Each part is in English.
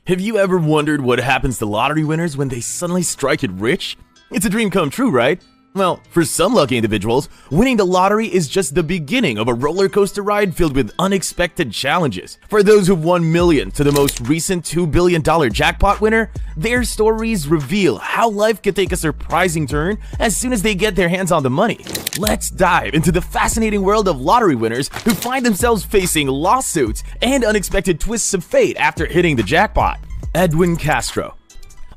Have you ever wondered what happens to lottery winners when they suddenly strike it rich? It's a dream come true, right? Well, for some lucky individuals, winning the lottery is just the beginning of a roller coaster ride filled with unexpected challenges. For those who've won millions to the most recent $2 billion jackpot winner, their stories reveal how life can take a surprising turn as soon as they get their hands on the money. Let's dive into the fascinating world of lottery winners who find themselves facing lawsuits and unexpected twists of fate after hitting the jackpot. Edwin Castro.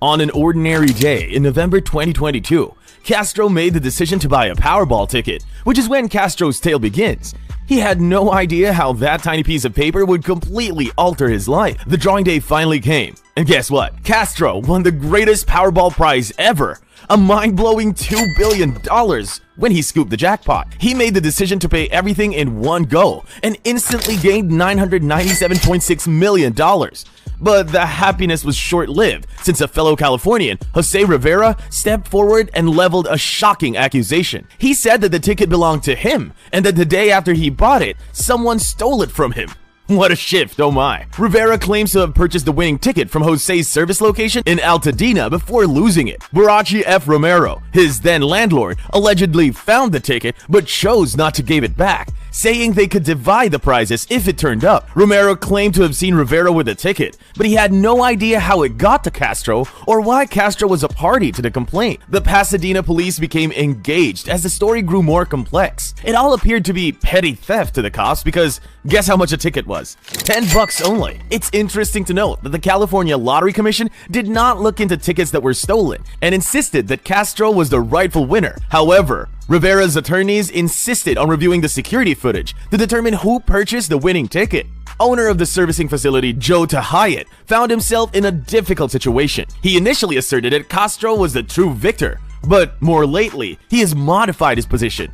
On an ordinary day in November 2022, Castro made the decision to buy a Powerball ticket, which is when Castro's tale begins. He had no idea how that tiny piece of paper would completely alter his life. The drawing day finally came, and guess what? Castro won the greatest Powerball prize ever, a mind-blowing $2 billion when he scooped the jackpot. He made the decision to pay everything in one go and instantly gained $997.6 million. But the happiness was short-lived since a fellow Californian, Jose Rivera, stepped forward and leveled a shocking accusation. He said that the ticket belonged to him and that the day after he bought it, someone stole it from him. What a shift, oh my. Rivera claims to have purchased the winning ticket from Jose's service location in Altadena before losing it. Barachi F. Romero, his then landlord, allegedly found the ticket but chose not to give it back, saying they could divide the prizes if it turned up. Romero claimed to have seen Rivera with the ticket, but he had no idea how it got to Castro or why Castro was a party to the complaint. The Pasadena police became engaged as the story grew more complex. It all appeared to be petty theft to the cops because guess how much a ticket was? $10 only. It's interesting to note that the California Lottery Commission did not look into tickets that were stolen and insisted that Castro was the rightful winner. However, Rivera's attorneys insisted on reviewing the security footage to determine who purchased the winning ticket. Owner of the servicing facility, Joe Tahayat, found himself in a difficult situation. He initially asserted that Castro was the true victor, but more lately, he has modified his position.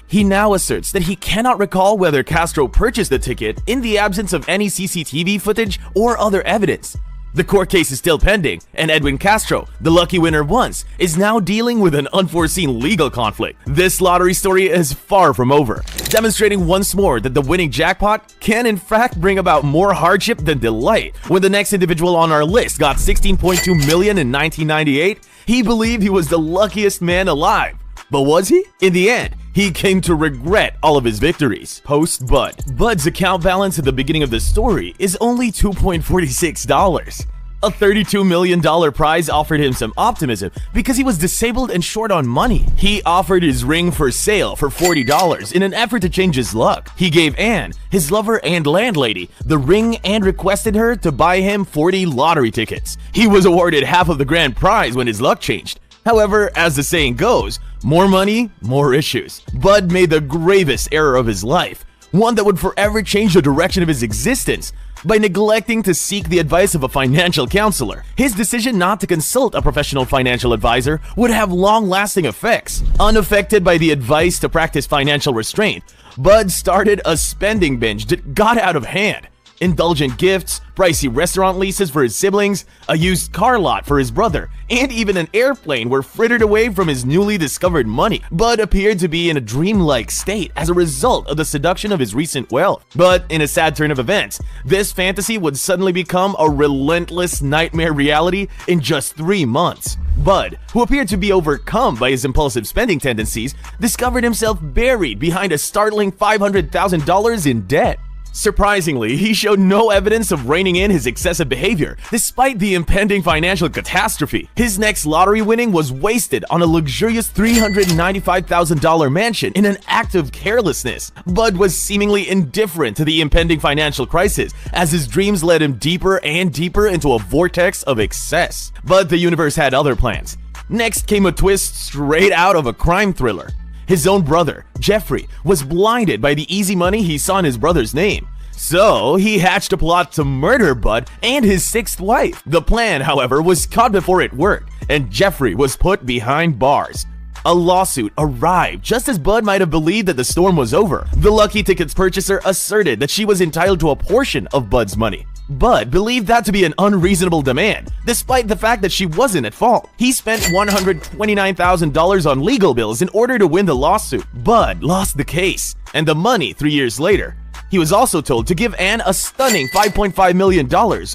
He now asserts that he cannot recall whether Castro purchased the ticket in the absence of any CCTV footage or other evidence. The court case is still pending, and Edwin Castro, the lucky winner once, is now dealing with an unforeseen legal conflict. This lottery story is far from over, demonstrating once more that the winning jackpot can in fact bring about more hardship than delight. When the next individual on our list got $16.2 million in 1998, he believed he was the luckiest man alive. But was he? In the end, he came to regret all of his victories. Post Bud. Bud's account balance at the beginning of the story is only $2.46. A $32 million prize offered him some optimism because he was disabled and short on money. He offered his ring for sale for $40 in an effort to change his luck. He gave Anne, his lover and landlady, the ring and requested her to buy him 40 lottery tickets. He was awarded half of the grand prize when his luck changed. However, as the saying goes, more money, more issues. Bud made the gravest error of his life, one that would forever change the direction of his existence, by neglecting to seek the advice of a financial counselor. His decision not to consult a professional financial advisor would have long-lasting effects. Unaffected by the advice to practice financial restraint, Bud started a spending binge that got out of hand. Indulgent gifts, pricey restaurant leases for his siblings, a used car lot for his brother, and even an airplane were frittered away from his newly discovered money. Bud appeared to be in a dreamlike state as a result of the seduction of his recent wealth. But in a sad turn of events, this fantasy would suddenly become a relentless nightmare reality in just 3 months. Bud, who appeared to be overcome by his impulsive spending tendencies, discovered himself buried behind a startling $500,000 in debt. Surprisingly, he showed no evidence of reining in his excessive behavior, despite the impending financial catastrophe. His next lottery winning was wasted on a luxurious $395,000 mansion in an act of carelessness. Bud was seemingly indifferent to the impending financial crisis, as his dreams led him deeper and deeper into a vortex of excess. But the universe had other plans. Next came a twist straight out of a crime thriller. His own brother, Jeffrey, was blinded by the easy money he saw in his brother's name. So he hatched a plot to murder Bud and his 6th wife. The plan, however, was caught before it worked, and Jeffrey was put behind bars. A lawsuit arrived just as Bud might have believed that the storm was over. The lucky tickets purchaser asserted that she was entitled to a portion of Bud's money. Bud believed that to be an unreasonable demand, despite the fact that she wasn't at fault. He spent $129,000 on legal bills in order to win the lawsuit. Bud lost the case, and the money 3 years later. He was also told to give Anne a stunning $5.5 million,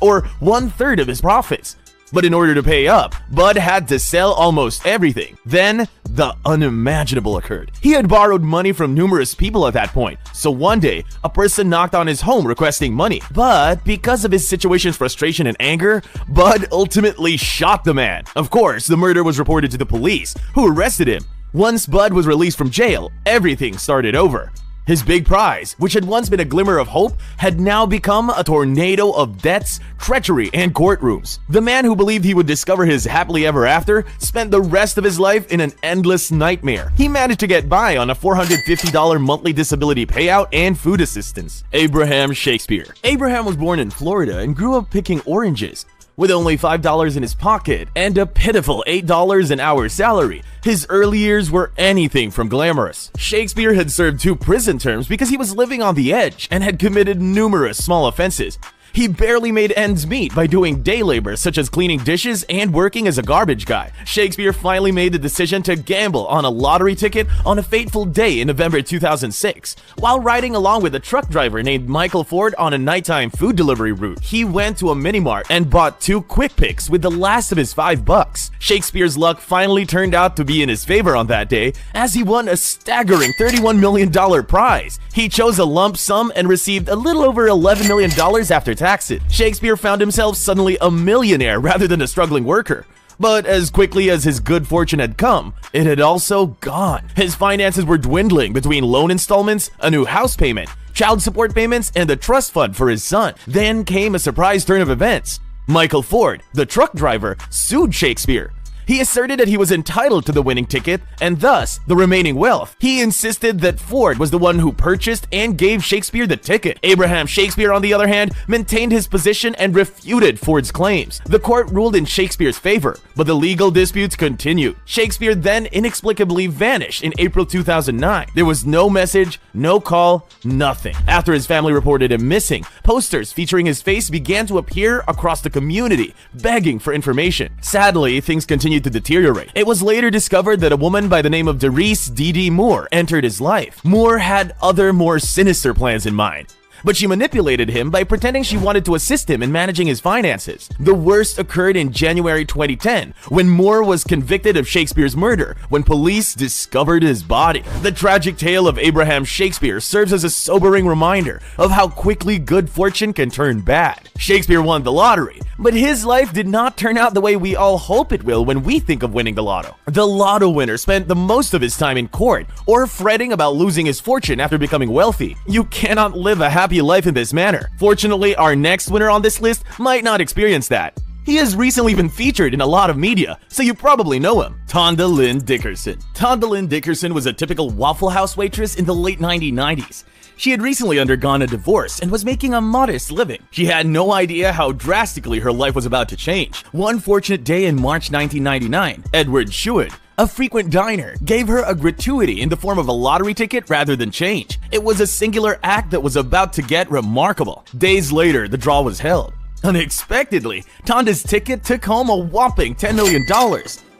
or 1/3 of his profits. But in order to pay up, Bud had to sell almost everything. Then, the unimaginable occurred. He had borrowed money from numerous people at that point, so one day, a person knocked on his home requesting money. But because of his situation's frustration and anger, Bud ultimately shot the man. Of course, the murder was reported to the police, who arrested him. Once Bud was released from jail, everything started over. His big prize, which had once been a glimmer of hope, had now become a tornado of debts, treachery, and courtrooms. The man who believed he would discover his happily ever after spent the rest of his life in an endless nightmare. He managed to get by on a $450 monthly disability payout and food assistance. Abraham Shakespeare. Abraham was born in Florida and grew up picking oranges. With only $5 in his pocket and a pitiful $8 an hour salary, his early years were anything from glamorous. Shakespeare had served 2 prison terms because he was living on the edge and had committed numerous small offenses. He barely made ends meet by doing day labor such as cleaning dishes and working as a garbage guy. Shakespeare finally made the decision to gamble on a lottery ticket on a fateful day in November 2006. While riding along with a truck driver named Michael Ford on a nighttime food delivery route, he went to a mini-mart and bought 2 quick picks with the last of his $5. Shakespeare's luck finally turned out to be in his favor on that day, as he won a staggering $31 million prize. He chose a lump sum and received a little over $11 million after taxes. Shakespeare found himself suddenly a millionaire rather than a struggling worker. But as quickly as his good fortune had come, it had also gone. His finances were dwindling between loan installments, a new house payment, child support payments, and the trust fund for his son. Then came a surprise turn of events. Michael Ford, the truck driver, sued Shakespeare. He asserted that he was entitled to the winning ticket and thus the remaining wealth. He insisted that Ford was the one who purchased and gave Shakespeare the ticket. Abraham Shakespeare, on the other hand, maintained his position and refuted Ford's claims. The court ruled in Shakespeare's favor, but the legal disputes continued. Shakespeare then inexplicably vanished in April 2009. There was no message, no call, nothing. After his family reported him missing, posters featuring his face began to appear across the community, begging for information. Sadly, things continued to deteriorate. It was later discovered that a woman by the name of Doris D.D. Moore entered his life. Moore had other, more sinister plans in mind, but she manipulated him by pretending she wanted to assist him in managing his finances. The worst occurred in January 2010, when Moore was convicted of Shakespeare's murder when police discovered his body. The tragic tale of Abraham Shakespeare serves as a sobering reminder of how quickly good fortune can turn bad. Shakespeare won the lottery, but his life did not turn out the way we all hope it will when we think of winning the lotto. The lotto winner spent the most of his time in court or fretting about losing his fortune after becoming wealthy. You cannot live a happy life in this manner. Fortunately, our next winner on this list might not experience that. He has recently been featured in a lot of media, so you probably know him. Tonda Lynn Dickerson. Tonda Lynn Dickerson was a typical Waffle House waitress in the late 1990s. She had recently undergone a divorce and was making a modest living. She had no idea how drastically her life was about to change. One fortunate day in March 1999, Edward SUED, a frequent diner, gave her a gratuity in the form of a lottery ticket rather than change. It was a singular act that was about to get remarkable. Days later, the draw was held. Unexpectedly, Tonda's ticket took home a whopping $10 million.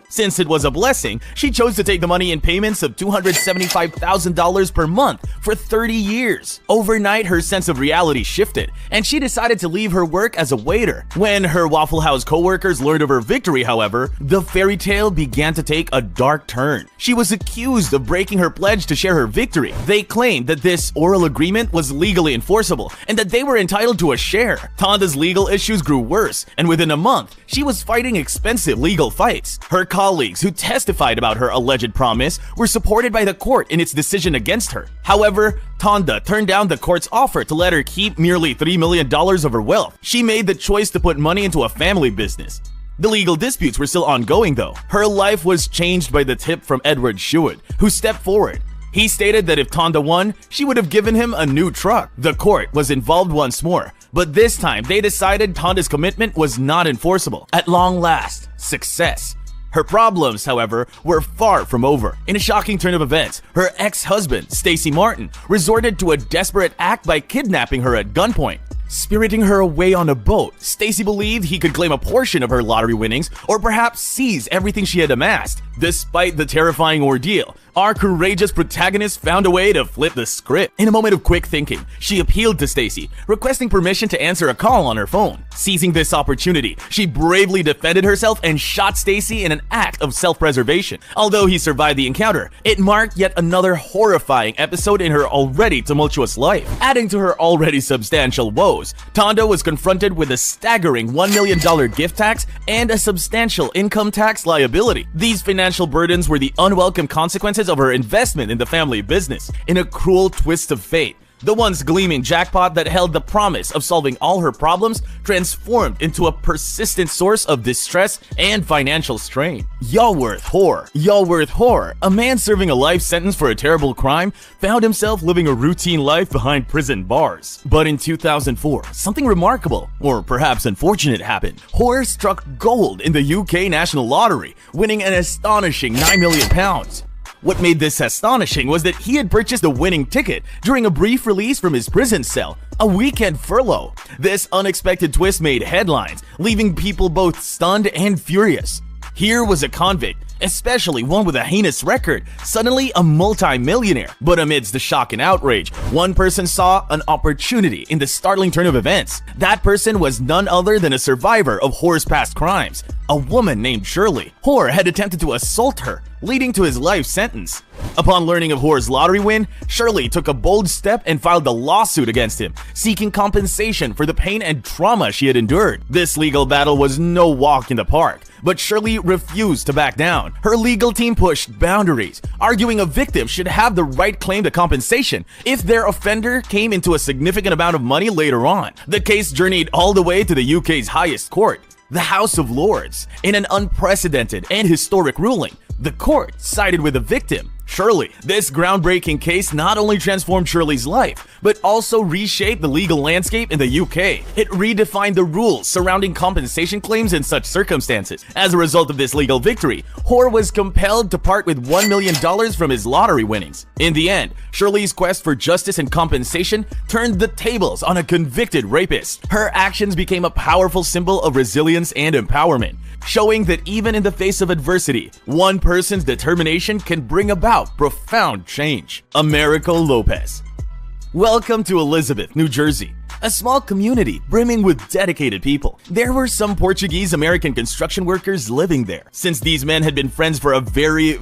Since it was a blessing, she chose to take the money in payments of $275,000 per month for 30 years. Overnight, her sense of reality shifted, and she decided to leave her work as a waiter. When her Waffle House co-workers learned of her victory, however, the fairy tale began to take a dark turn. She was accused of breaking her pledge to share her victory. They claimed that this oral agreement was legally enforceable and that they were entitled to a share. Tonda's legal issues grew worse, and within a month, she was fighting expensive legal fights. Her colleagues who testified about her alleged promise were supported by the court in its decision against her. However, Tonda turned down the court's offer to let her keep nearly $3 million of her wealth. She made the choice to put money into a family business. The legal disputes were still ongoing though. Her life was changed by the tip from Edward SUED, who stepped forward. He stated that if Tonda won, she would have given him a new truck. The court was involved once more, but this time they decided Tonda's commitment was not enforceable. At long last, success. Her problems, however, were far from over. In a shocking turn of events, her ex-husband, Stacy Martin, resorted to a desperate act by kidnapping her at gunpoint. Spiriting her away on a boat, Stacy believed he could claim a portion of her lottery winnings or perhaps seize everything she had amassed. Despite the terrifying ordeal, our courageous protagonist found a way to flip the script. In a moment of quick thinking, she appealed to Stacy, requesting permission to answer a call on her phone. Seizing this opportunity, she bravely defended herself and shot Stacy in an act of self-preservation. Although he survived the encounter, it marked yet another horrifying episode in her already tumultuous life. Adding to her already substantial woes, Tonda was confronted with a staggering $1 million gift tax and a substantial income tax liability. These financial burdens were the unwelcome consequences of her investment in the family business. In a cruel twist of fate, the once gleaming jackpot that held the promise of solving all her problems transformed into a persistent source of distress and financial strain. Yalworth Hoare, a man serving a life sentence for a terrible crime, found himself living a routine life behind prison bars. But in 2004, something remarkable, or perhaps unfortunate, happened. Hoare struck gold in the UK National Lottery, winning an astonishing £9 million. What made this astonishing was that he had purchased a winning ticket during a brief release from his prison cell, a weekend furlough. This unexpected twist made headlines, leaving people both stunned and furious. Here was a convict, especially one with a heinous record, suddenly a multi-millionaire. But amidst the shock and outrage, one person saw an opportunity in the startling turn of events. That person was none other than a survivor of Hoare's past crimes, a woman named Shirley. Hoare had attempted to assault her, leading to his life sentence. Upon learning of Hoare's lottery win, Shirley took a bold step and filed a lawsuit against him, seeking compensation for the pain and trauma she had endured. This legal battle was no walk in the park, but Shirley refused to back down. Her legal team pushed boundaries, arguing a victim should have the right claim to compensation if their offender came into a significant amount of money later on. The case journeyed all the way to the UK's highest court, the House of Lords. In an unprecedented and historic ruling, the court sided with the victim, Shirley. This groundbreaking case not only transformed Shirley's life, but also reshaped the legal landscape in the UK. It redefined the rules surrounding compensation claims in such circumstances. As a result of this legal victory, Hoare was compelled to part with $1 million from his lottery winnings. In the end, Shirley's quest for justice and compensation turned the tables on a convicted rapist. Her actions became a powerful symbol of resilience and empowerment, showing that even in the face of adversity, one person's determination can bring about profound change. Americo Lopez. Welcome to Elizabeth, New Jersey, a small community brimming with dedicated people. There were some Portuguese-American construction workers living there. Since these men had been friends for a very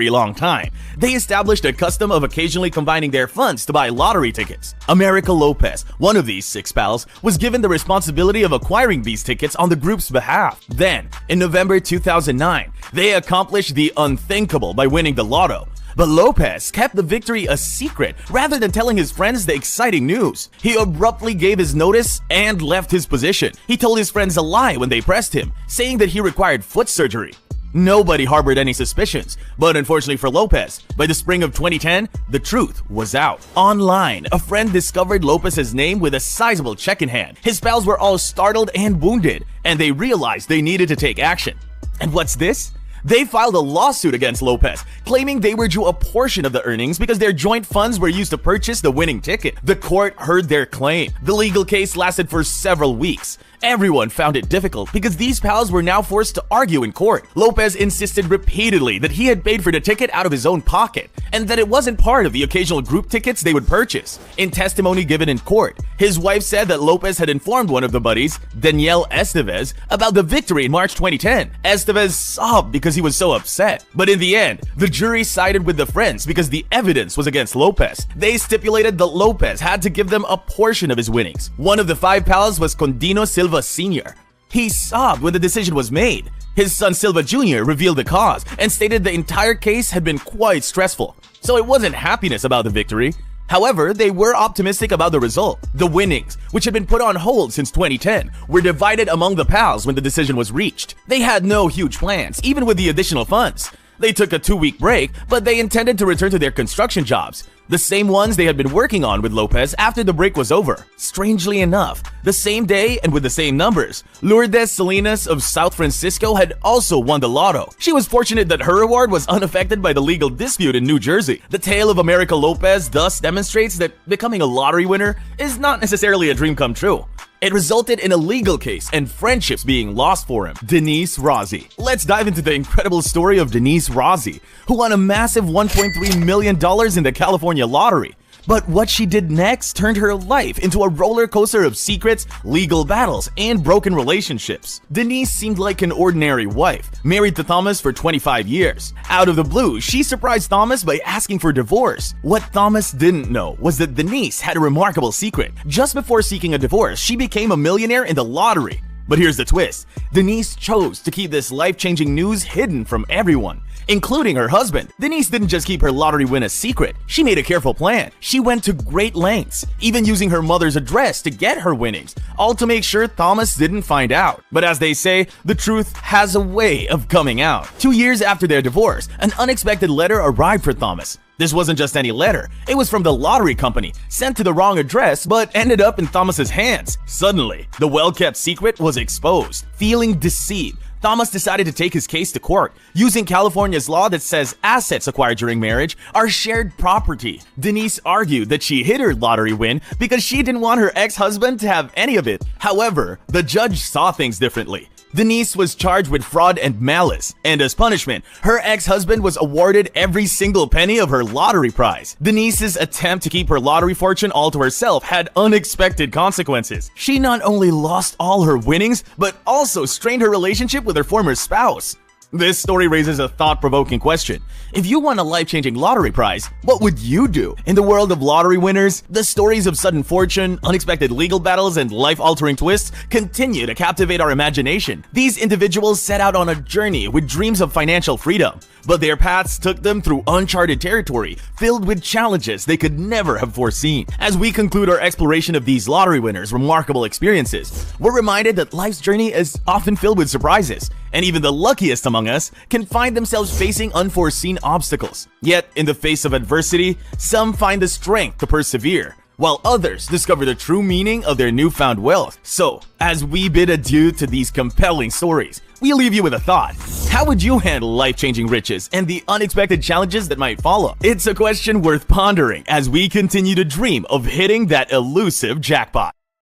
long time, they established a custom of occasionally combining their funds to buy lottery tickets. Americo Lopez, one of these 6 pals, was given the responsibility of acquiring these tickets on the group's behalf. Then, in November 2009, they accomplished the unthinkable by winning the lotto. But Lopez kept the victory a secret rather than telling his friends the exciting news. He abruptly gave his notice and left his position. He told his friends a lie when they pressed him, saying that he required foot surgery. Nobody harbored any suspicions, but unfortunately for Lopez, by the spring of 2010, the truth was out. Online, a friend discovered Lopez's name with a sizable check in hand. His pals were all startled and wounded, and they realized they needed to take action. And what's this? They filed a lawsuit against Lopez, claiming they were due a portion of the earnings because their joint funds were used to purchase the winning ticket. The court heard their claim. The legal case lasted for several weeks. Everyone found it difficult because these pals were now forced to argue in court. Lopez insisted repeatedly that he had paid for the ticket out of his own pocket and that it wasn't part of the occasional group tickets they would purchase. In testimony given in court, his wife said that Lopez had informed one of the buddies, Danielle Estevez, about the victory in March 2010. Estevez sobbed because he was so upset. But in the end, the jury sided with the friends because the evidence was against Lopez. They stipulated that Lopez had to give them a portion of his winnings. One of the 5 pals was Condino Silva Sr. He sobbed when the decision was made. His son Silva Jr. revealed the cause and stated the entire case had been quite stressful. So it wasn't happiness about the victory. However, they were optimistic about the result. The winnings, which had been put on hold since 2010, were divided among the pals when the decision was reached. They had no huge plans, even with the additional funds. They took a 2-week break, but they intended to return to their construction jobs, the same ones they had been working on with Lopez after the break was over. Strangely enough, the same day and with the same numbers, Lourdes Salinas of South Francisco had also won the lotto. She was fortunate that her reward was unaffected by the legal dispute in New Jersey. The tale of Americo Lopez thus demonstrates that becoming a lottery winner is not necessarily a dream come true. It resulted in a legal case and friendships being lost for him. Denise Rossi. Let's dive into the incredible story of Denise Rossi, who won a massive $1.3 million in the California lottery. But what she did next turned her life into a roller coaster of secrets, legal battles, and broken relationships. Denise seemed like an ordinary wife, married to Thomas for 25 years. Out of the blue, she surprised Thomas by asking for divorce. What Thomas didn't know was that Denise had a remarkable secret. Just before seeking a divorce, she became a millionaire in the lottery. But here's the twist. Denise chose to keep this life-changing news hidden from everyone, including her husband. Denise didn't just keep her lottery win a secret. She made a careful plan. She went to great lengths, even using her mother's address to get her winnings, all to make sure Thomas didn't find out. But as they say, the truth has a way of coming out. 2 years after their divorce, an unexpected letter arrived for Thomas. This wasn't just any letter. It was from the lottery company, sent to the wrong address, but ended up in Thomas's hands. Suddenly, the well-kept secret was exposed. Feeling deceived, Thomas decided to take his case to court, using California's law that says assets acquired during marriage are shared property. Denise argued that she hid her lottery win because she didn't want her ex-husband to have any of it. However, the judge saw things differently. Denise was charged with fraud and malice, and as punishment, her ex-husband was awarded every single penny of her lottery prize. Denise's attempt to keep her lottery fortune all to herself had unexpected consequences. She not only lost all her winnings, but also strained her relationship with her former spouse. This story raises a thought-provoking question. If you won a life-changing lottery prize, what would you do? In the world of lottery winners, the stories of sudden fortune, unexpected legal battles, and life-altering twists continue to captivate our imagination. These individuals set out on a journey with dreams of financial freedom, but their paths took them through uncharted territory, filled with challenges they could never have foreseen. As we conclude our exploration of these lottery winners' remarkable experiences, we're reminded that life's journey is often filled with surprises, and even the luckiest among us can find themselves facing unforeseen obstacles. Yet, in the face of adversity, some find the strength to persevere, while others discover the true meaning of their newfound wealth. So, as we bid adieu to these compelling stories, we leave you with a thought. How would you handle life-changing riches and the unexpected challenges that might follow? It's a question worth pondering as we continue to dream of hitting that elusive jackpot.